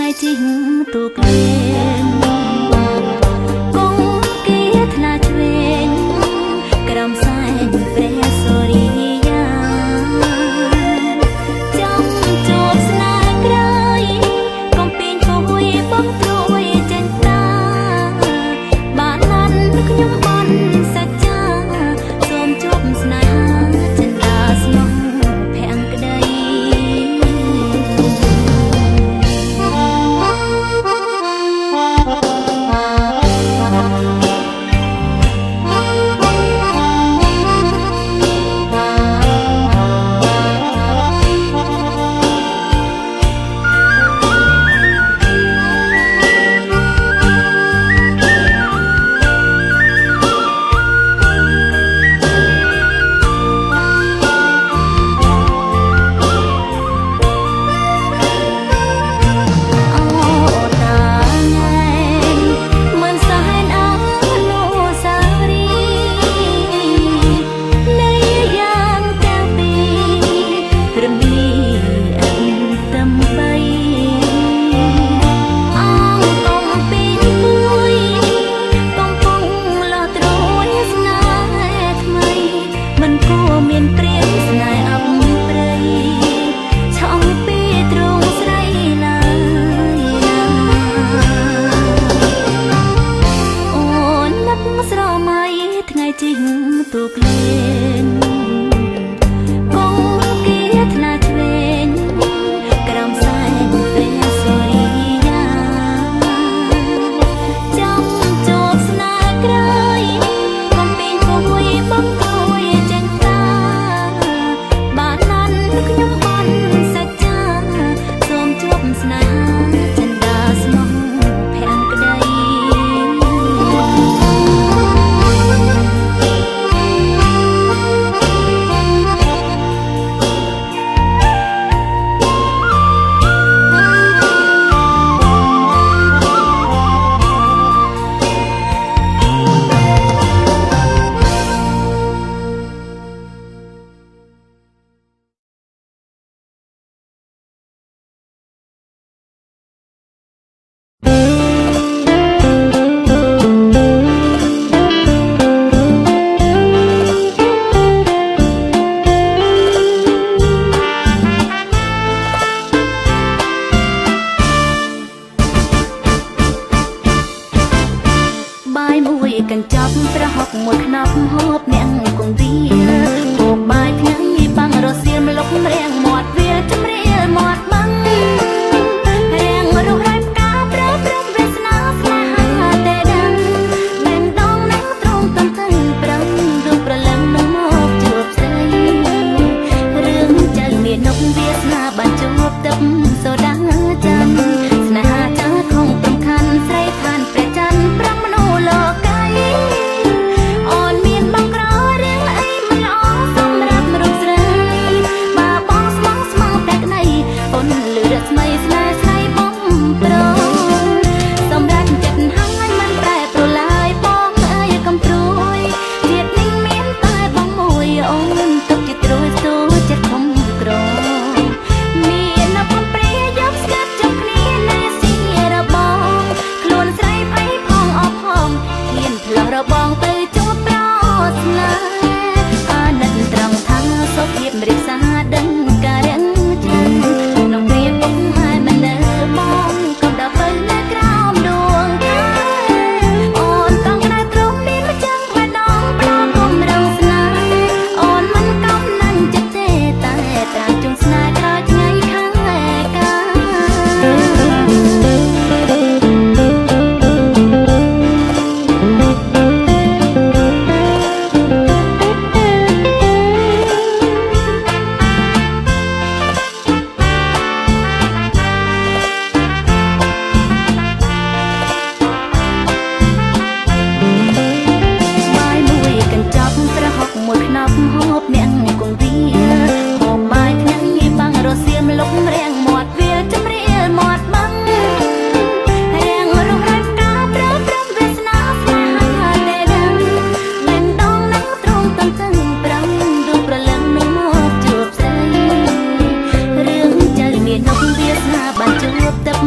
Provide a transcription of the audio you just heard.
ជីងទូកលេងគង់គាថ្នាឆ្វេងក្រំសែនព្រះសូរិយាចង់ជួបស្នេហ៍ក្រោយកុំពីងពួយបងព្រួយចេញតាបានណាន់ខ្ញុំបានសច្ចាសូមជួបស្នេហាចិនដាស្មោះភាំងក្តីជីងទូកលេងគង់គាថ្នាឆ្វេងក្រំសែនព្រះសូរិយាចង់ជួបស្នេហ៍ក្រោយកុំពីងពួយបងព្រួយចេញតាបានណាន់ខ្ញុំបានសច្ចាសូមជួបស្នេហាចិនដាស្មោះភាំងក្តីបាយមួយកញ្ចប់ប្រហុកមួយខ្នប់ហូបអ្នកគង់វាហូបបាយថ្ងៃបាំងរសៀលលុករៀងមាត់វាជំរាលមាត់បាំងរៀងរស់រាយផ្កាប្រព្រឹត្តវាសនាស្នេហាតែដឹងមិនដងនឹងត្រង់តំទិញប្រឹងរូបប្រលឹងនឹងមកជួបស្រីរឿងចៅមាននកវាសនាបានជួបទឹកសូដាចាំស្នេហាចាស់ក្នុងសំខាន់ស្រីឋានព្រះច័ន្ទប្រមនោលោកៃអូនមានបងក្ររឿងអីមិនល្អសម្រាប់រូបស្រីបើបងស្មងស្មងតែក្តីអូនលឺរស្មីស្នេហ៍ស្រីបងប្រសម្រាប់ចិត្តហើយមិនប្រែប្រឡាយបងអើយកំព្រួយជាតិនេះមានតែបងមួយអូនទុកជាត្រួយស្ទូចិត្តខំក្រមានកំព្រាយកស្កាត់ជុំគ្នាណាស៊ីរបងខ្លួនស្រីភ័យផងអបផងហ៊ានផ្លោះរបងទៅជួបប្រស្នេហ៍អាណិតត្រង់ថាសុខភាពរិក្សាដឹងការរៀងចិនក្នុងព្រាពុកហើយមិននៅបងកុំដល់ទៅនៅក្រោមដួងខាអូនต้องក្តៅទ្រង់មានម្ចាំងផ្លែដងប្រកុំរងស្នេហ៍អូនមិនកំណាញ់ចិត្តទេតែត្រាំជុំស្នេហ៍ក្រោយថ្ងៃខាងឯកាបាយមួយកញ្ចប់ប្រហុកមួយខ្នប់ហូបអ្នកគង់វាហូបបាយថ្ងៃបាំងរសៀលលុករៀងមាត់វាជំរាលមាត់បាំងរៀងរស់រាយផ្កាប្រព្រឹត្តវាសនាស្នេហាតែដឹងមិនដងនឹងត្រង់តំទិញប្រឹងរូបប្រលឹងនឹងមកជួបស្រីរឿងចៅមាននកវាសនាបានជួបទឹក